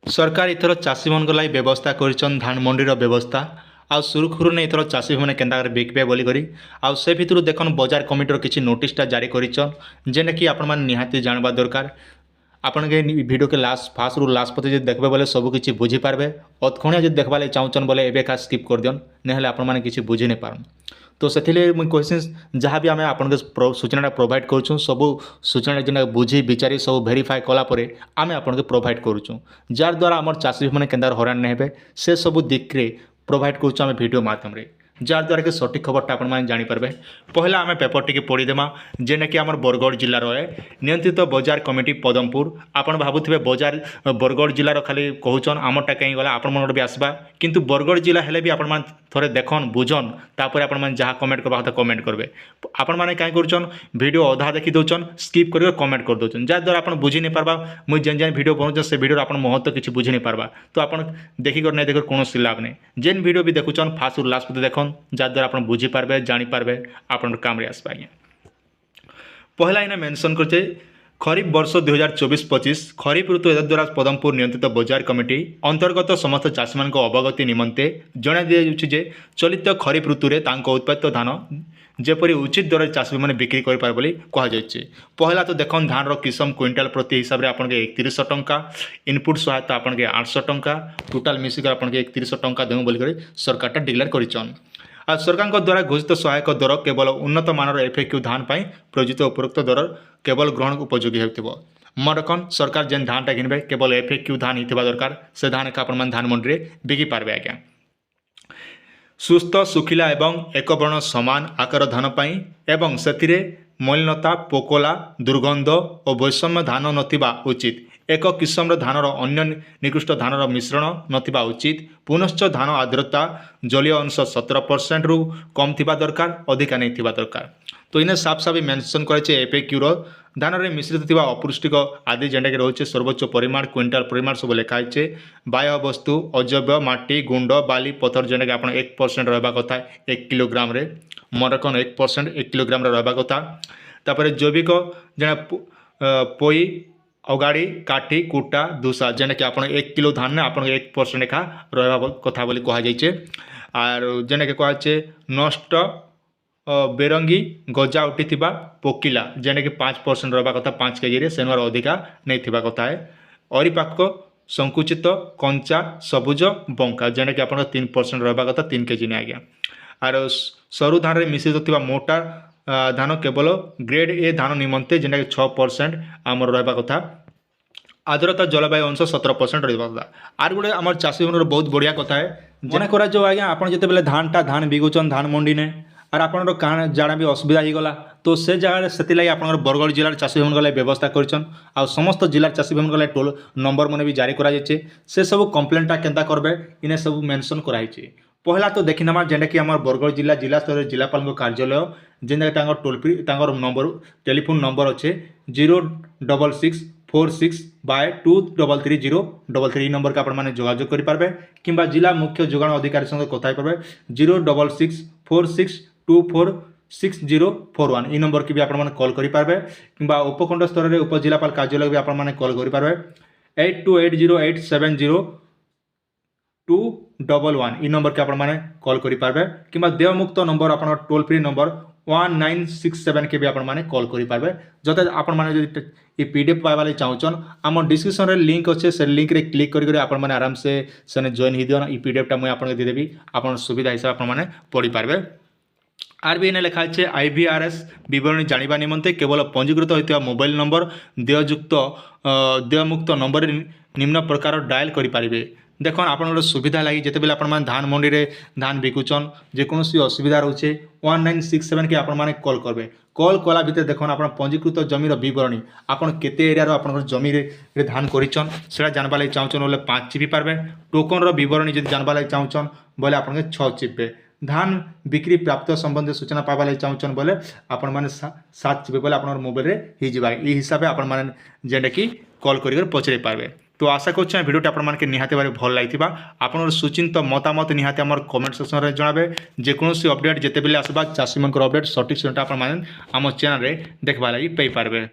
सरकार इथर चाषी मान लगी व्यवस्था कर धान मंडीर व्यवस्था आउ सुरुखुरु ने इथर चाषी मैंने केन्ता बिकबे बोलिक आउ से भितर देखन बजार कमिटर किसी नोटिसटा जारी कर जेने कि आपण मैंने निहाती जानवा दरकार। आपण के वीडियो के लास्ट फास्ट रु लास्ट पते जो देखबे बोले सब किसी बुझीपारे अतखणिया जो देखवा चाहून बोले एवं का स्किप कर दियन ना आपण मैंने किसी बुझी नहीं पारन। तो से मुझे कहसी जहाँ भी आम आपन सूचना प्रोवाइड करूँ सब सूचना जेना बुझी विचारी सब भेरीफाए कलापर आम आपन प्रोवाइड करूँ जार द्वारा आम चाषी मैंने केन्दा हरान नहीं हे से सब दिक्रे प्रोवाइड करूँ वीडियो माध्यम जार द्वारा कि सठिक खबरटा आपने जानीपारे। पहला आम पेपर टी पढ़ीदेमा जेने कि आम बरगढ़ जिलार नियंत्रित बजार कमिटी पदमपुर। आपड़ भावुवे बजार बरगढ़ जिलार खाली कहून आमटा कहीं गला आपण मन भी आसबा किंतु बरगढ़ जिला हेले भी आपण थोड़े देखन बुझन तापर आपण जहाँ कमेंट करवा कथा कमेंट करेंगे। आपण मैंने कहीं कर वीडियो अधा देखी दौन स्किप कर कमेंट कर दौन जहाँद्वारा आप बुझी नहीं पार्बा मुझे जेन जेन वीडियो बनाऊँ से वीडियो आप महत्व किसी बुझी नहीं पार्बा। तो आप देखिक नहीं देख कौन लाभ नहीं जेन वीडियो भी देखुन फास्ट लास्ट देखन जहाँद्वारा आप बुझीपारे जानीपारे आपण काम आसपा। आज्ञा पहला इन्हें मेनसन करते खरीफ वर्ष 2024-25 खरीफ ऋतु द्वारा पदमपुर नियंत्रित बजार कमिटी अंतर्गत समस्त चाषी मान अवगति निमंते जना दिजे चलित खरीफ ऋतु में उत्पादित धान जेपरी उचित दर चाषी मैंने बिक्री करें बोली कहुई। पहला तो देखन धान किसम क्विंटाल प्रति हिसाब से आपके 3100 टंका इनपुट सहायता आपके 800 टंका टोटाल मिसिक आपके 3100 टंका देव बोलिक सरकार डिक्लेयर कर सरकार द्वारा घोषित सहायक दर केवल उन्नत मानर एफएक्यू धान पर प्रयोजित उपरोक्त दर केवल ग्रहण उपयोगी हो मन रखन सरकार जेन धानटा घिनबे केवल एफएक्यू धान ही दरकार से धान का अपन धान मंडी में बिकी पार्बे। आज्ञा सुस्थ सुखिला एवं एक वर्ण समान आकार धान पाई एवं से मलिनता पोकला दुर्गंध और वैषम्य धान नथिबा उचित एक किस्म धानर अन्य निकृष्ट धानर मिश्रण नथिबा उचित पुनश्च धान आर्द्रता जलीय अंश 17% रु कम थिबा दरकार अधिका नहीं थिबा दरकार। तो इन्हें साफ साफ मेंशन करे एफएक्यू धान में मिश्रित थिबा अपृष्टिक आदि जेनटा कि रोचे सर्वोच्च परिमाण क्विंटाल परिमाण सब लिखाई बाह्य वस्तु अजैव माटी गुंड बाली पथर जेनटा कि आप 1% रहा कथा 1 किलोग्राम मन रखन 1% 1 किलोग्राम रहा कथा। तापर जैविक जेना पोई अगाड़ी काठी कुटा दूसा जेने कि आप 1 किलो धान ने आप 1% एखा रहा कथा बोली कहुई। आर जेने कि कहुचे नष्ट बेरंगी गजा उठी पोकिला जेने कि 5% रहा कथा 5 केजी से अधिका नहीं थिबा कथा है। अरिपाक संकुचित कंचा सबुज बंका जेने कि आप 3% रहा कथा 3 केजी ने। आज्ञा आर सरु धान में मिश्रित थिबा मोटा धान केवल ग्रेड ए धान निमंते जेना कि 6% आमर रहा कथा आर्द्रता जलवायु अंश 17% रहा कथा। आर गोटे आम चाषी मन बहुत बढ़िया कथा है मन कर आज्ञा आप जिते धान बिकुचन धान मंडी ने आर आपन कान जाना भी असुविधा हो गला तो से जगह से लगी आप बरगढ़ जिलार चाषी भाई मन व्यवस्था कर समस्त जिलार चाषी भाई मन टोल नंबर मैंने भी जारी कराई से सब कम्प्लेनटा केन्ता करबे इन्हें सब मेंशन कराई। पहला तो देखीनमा जेनटा कि आम बरगढ़ जिला जिला स्तर जिलापाल कार्यालय जेनटा toll free number telephone number अच्छे 06646/233033 नंबर का आपने जोगाजोग करेंगे कि जिला मुख्य जोगाण अधिकारी संगे कथा पारे 06646246041 इ नंबर की भी आपने कॉल करेंगे कि उपखंड स्तर में उपजिलापाल कार्यालय भी आपने कॉल करेंगे 8280870211 इ नंबर के आपने कॉल करेंगे कि देवमुक्त नंबर आप टोल फ्री नंबर 1967 के भी आपने कॉल करेंगे जते आपने पीडीएफ पाइबा चाहून आम डिस्क्रिप्शन लिंक अच्छे से लिंक रे क्लिक कर आराम से जॉइन हो दियो पीडीएफटा मुझे आपको देदेवी आप सुविधा हिसाब आपने पढ़ी पारे। आर भी इन्हें लिखाई IVRS विवरणी जाना निमंते केवल पंजीकृत होता मोबाइल नंबर देयमुक्त नंबर निम्न प्रकार डायल करेंगे। देखो आप सुविधा लगी जिते बेले आप धान मंडी में धान बिकुचन जेकोसी असुविधा रोचे 1967 के आपने कॉल करेंगे कॉल कला भितर देखो आप पंजीकृत जमीर बरणी आप केते एरिया आप जमी धान करें से जानवा लगे चाहून बोले 5 चिपी पारे टोकन बरणी जब जानवा लगे चाहून बोले आप 6 चिपे धान बिक्री प्राप्त संबंधी सूचना पाइबा लगे चाहून बोले आपण मैंने 7 चिपे बोले आप मोबाइल में हो हिसाब से आप जेनटा कि कॉल कर पचारि पारे। तो आशा कर भिडियोटी आपके निहाती भाव भल लगी आप सुचिंत मतामत निहाती आम कमेंट सेक्शन में जनाबे जेकोसी अपडेट जिते बेले आसबा चाषी मन अपडेट सठिक आप चैनल देखा लगी पाइपारे।